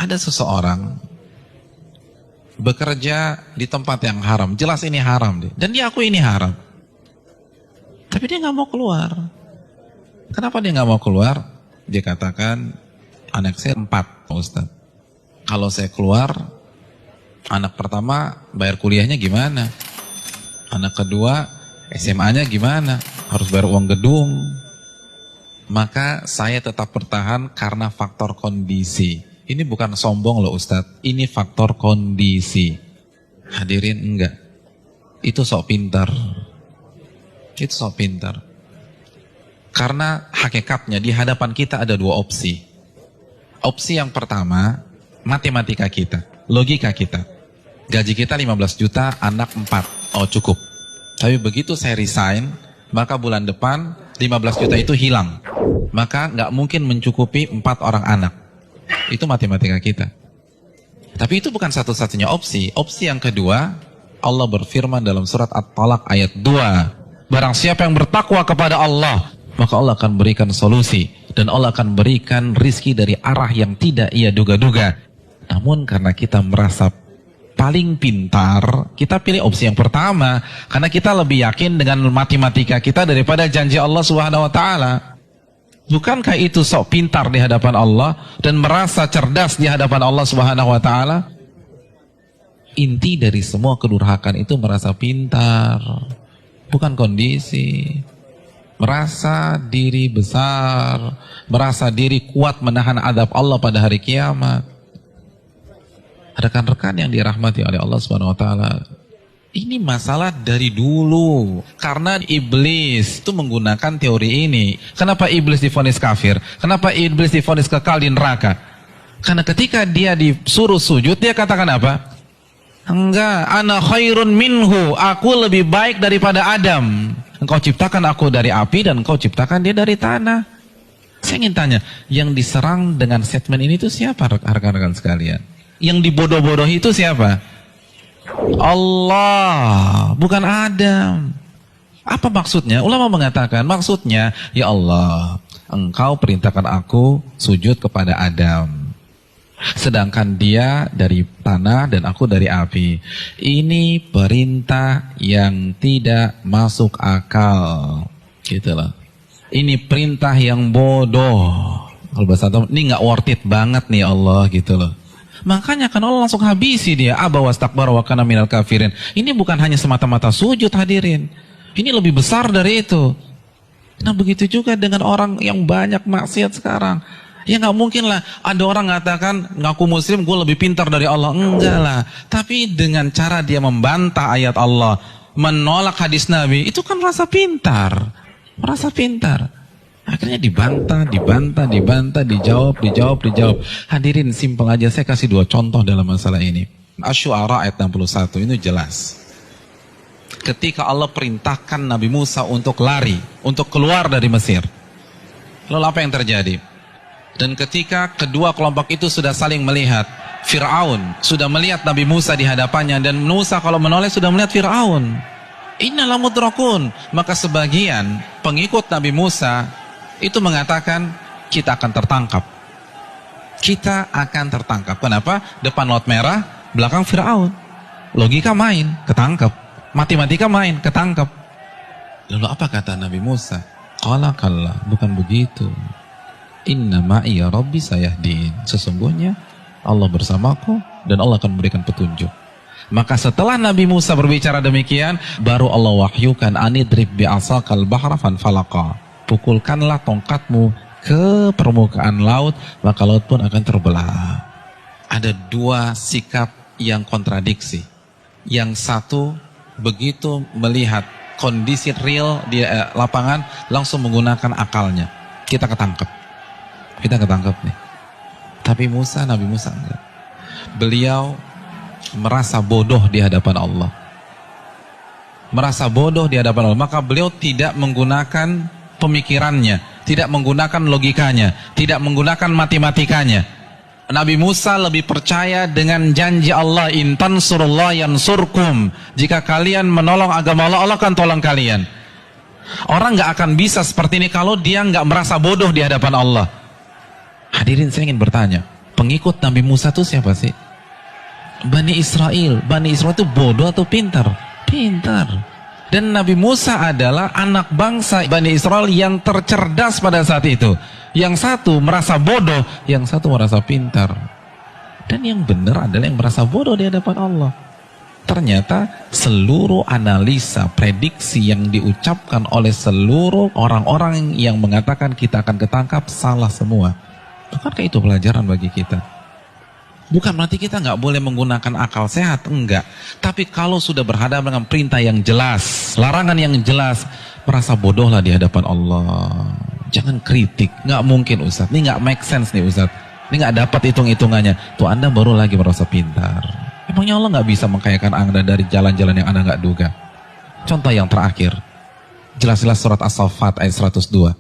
Ada seseorang bekerja di tempat yang haram, jelas ini haram deh, dan dia akui ini haram, tapi dia nggak mau keluar. Kenapa dia nggak mau keluar? Dia katakan, anak saya 4, Ustaz. Kalau saya keluar, anak pertama bayar kuliahnya gimana? Anak kedua SMA-nya gimana? Harus bayar uang gedung. Maka saya tetap bertahan karena faktor kondisi. Ini bukan sombong loh Ustadz, ini faktor kondisi. Hadirin enggak. Itu sok pintar. Itu sok pintar. Karena hakikatnya di hadapan kita ada 2 opsi. Opsi yang pertama, matematika kita, logika kita. Gaji kita 15 juta, anak 4. Oh cukup. Tapi begitu saya resign, maka bulan depan 15 juta itu hilang. Maka nggak mungkin mencukupi 4 orang anak. Itu matematika kita. Tapi itu bukan satu-satunya opsi. Opsi yang kedua, Allah berfirman dalam surat At-Talaq ayat 2. Barang siapa yang bertakwa kepada Allah, maka Allah akan berikan solusi. Dan Allah akan berikan rizki dari arah yang tidak ia duga-duga. Namun karena kita merasa paling pintar, kita pilih opsi yang pertama. Karena kita lebih yakin dengan matematika kita daripada janji Allah Subhanahu wa Ta'ala. Bukankah itu sok pintar di hadapan Allah dan merasa cerdas di hadapan Allah Subhanahu wa Ta'ala? Inti dari semua kedurhakaan itu merasa pintar, bukan kondisi. Merasa diri besar, merasa diri kuat menahan azab Allah pada hari kiamat. Rekan-rekan yang dirahmati oleh Allah Subhanahu wa Ta'ala, ini masalah dari dulu. Karena iblis itu menggunakan teori ini. Kenapa iblis divonis kafir? Kenapa iblis divonis kekal di neraka? Karena ketika dia disuruh sujud, dia katakan apa? Enggak, ana khairun minhu, aku lebih baik daripada Adam. Engkau ciptakan aku dari api dan engkau ciptakan dia dari tanah. Saya ingin tanya, yang diserang dengan statement ini itu siapa rekan-rekan sekalian? Yang dibodoh-bodohi itu siapa? Allah, bukan Adam. Apa maksudnya? Ulama mengatakan maksudnya, ya Allah, engkau perintahkan aku sujud kepada Adam, sedangkan dia dari tanah dan aku dari api. Ini perintah yang tidak masuk akal, gitulah. Ini perintah yang bodoh. Kalau bahasa Arab, ini nggak worth it banget nih Allah, gitu loh. Makanya kan Allah langsung habisi dia. Aba wastakbara wa kana minal kafirin. Ini bukan hanya semata-mata sujud, hadirin. Ini lebih besar dari itu. Nah begitu juga dengan orang yang banyak maksiat sekarang. Ya nggak mungkin lah ada orang mengatakan ngaku muslim gue lebih pintar dari Allah. Enggak lah. Tapi dengan cara dia membantah ayat Allah, menolak hadis Nabi, itu kan merasa pintar. Merasa pintar. Akhirnya dibantah, dijawab. Hadirin, simpel aja, saya kasih 2 contoh dalam masalah ini. Asy-Syu'ara ayat 61, ini jelas. Ketika Allah perintahkan Nabi Musa untuk lari, untuk keluar dari Mesir. Lalu apa yang terjadi? Dan ketika kedua kelompok itu sudah saling melihat, Fir'aun sudah melihat Nabi Musa di hadapannya, dan Musa kalau menoleh sudah melihat Fir'aun. Innalam mudrakun. Maka sebagian pengikut Nabi Musa itu mengatakan kita akan tertangkap. Kita akan tertangkap. Kenapa? Depan laut merah, belakang Fir'aun. Logika main, ketangkap. Matematika main, ketangkap. Lalu apa kata Nabi Musa? Qala kalla, bukan begitu. Inna ma'iya rabbi sayahdin. Sesungguhnya Allah bersamaku dan Allah akan memberikan petunjuk. Maka setelah Nabi Musa berbicara demikian, baru Allah wahyukan anidrib bi'asakal bahra fanfalaqa. Pukulkanlah tongkatmu ke permukaan laut, maka laut pun akan terbelah. Ada 2 sikap yang kontradiksi. Yang satu begitu melihat kondisi real di lapangan, langsung menggunakan akalnya. Kita ketangkep nih. Tapi Nabi Musa enggak. Beliau merasa bodoh di hadapan Allah. Maka beliau tidak menggunakan pemikirannya, tidak menggunakan logikanya, tidak menggunakan matematikanya. Nabi Musa lebih percaya dengan janji Allah, in tansurullah yansurkum. Jika kalian menolong agama Allah, Allah akan tolong kalian. Orang nggak akan bisa seperti ini kalau dia nggak merasa bodoh di hadapan Allah. Hadirin, saya ingin bertanya, Pengikut Nabi Musa itu siapa sih? Bani Israel. Bani Israel itu bodoh atau pintar? Pintar. Dan Nabi Musa adalah anak bangsa Bani Israel yang tercerdas pada saat itu. Yang satu merasa bodoh, yang satu merasa pintar. Dan yang benar adalah yang merasa bodoh di hadapan Allah. Ternyata seluruh analisa, prediksi yang diucapkan oleh seluruh orang-orang yang mengatakan kita akan ketangkap salah semua. Bukankah itu pelajaran bagi kita? Bukan berarti kita nggak boleh menggunakan akal sehat, enggak. Tapi kalau sudah berhadapan dengan perintah yang jelas, larangan yang jelas, merasa bodohlah di hadapan Allah. Jangan kritik, nggak mungkin Ustaz. Ini nggak make sense nih Ustaz. Ini nggak dapat hitung-hitungannya. Tuh Anda baru lagi merasa pintar. Emangnya Allah nggak bisa mengkayakan Anda dari jalan-jalan yang Anda nggak duga? Contoh yang terakhir, jelas-jelas surat As-Saffat ayat 102.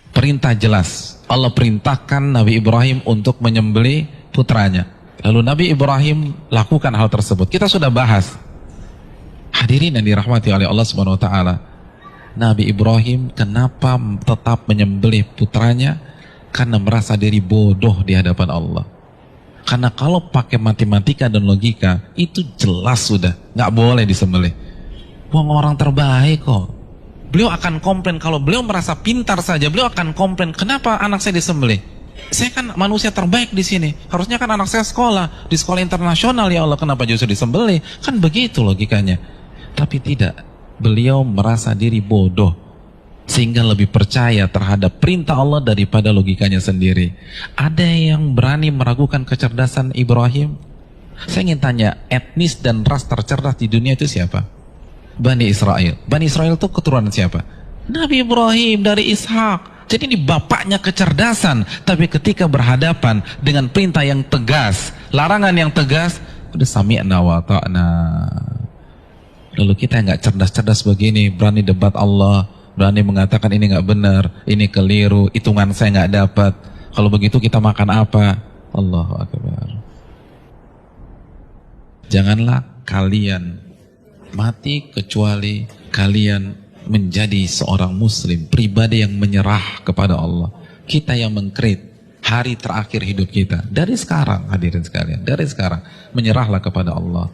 Perintah jelas. Allah perintahkan Nabi Ibrahim untuk menyembelih putranya. Lalu Nabi Ibrahim lakukan hal tersebut. Kita sudah bahas. Hadirin yang dirahmati oleh Allah Subhanahu wa taala. Nabi Ibrahim kenapa tetap menyembelih putranya? Karena merasa diri bodoh di hadapan Allah. Karena kalau pakai matematika dan logika, itu jelas sudah nggak boleh disembelih. Buang orang terbaik kok. Beliau akan komplain, kalau beliau merasa pintar saja, beliau akan komplain, kenapa anak saya disembelih? Saya kan manusia terbaik di sini. Harusnya kan anak saya sekolah di sekolah internasional, ya Allah, kenapa justru disembelih? Kan begitu logikanya. Tapi tidak. Beliau merasa diri bodoh sehingga lebih percaya terhadap perintah Allah daripada logikanya sendiri. Ada yang berani meragukan kecerdasan Ibrahim? Saya ingin tanya, etnis dan ras tercerdas di dunia itu siapa? Bani Israel. Bani Israel itu keturunan siapa? Nabi Ibrahim dari Ishak. Jadi ini bapaknya kecerdasan. Tapi ketika berhadapan dengan perintah yang tegas, larangan yang tegas, udah sami'na wa ta'na. Lalu kita yang gak cerdas-cerdas begini, berani debat Allah, berani mengatakan ini nggak benar, ini keliru, hitungan saya nggak dapat. Kalau begitu kita makan apa? Allahu Akbar. Janganlah kalian mati kecuali kalian menjadi seorang muslim, pribadi yang menyerah kepada Allah. Kita yang mengkrit hari terakhir hidup kita. Dari sekarang, hadirin sekalian, dari sekarang menyerahlah kepada Allah.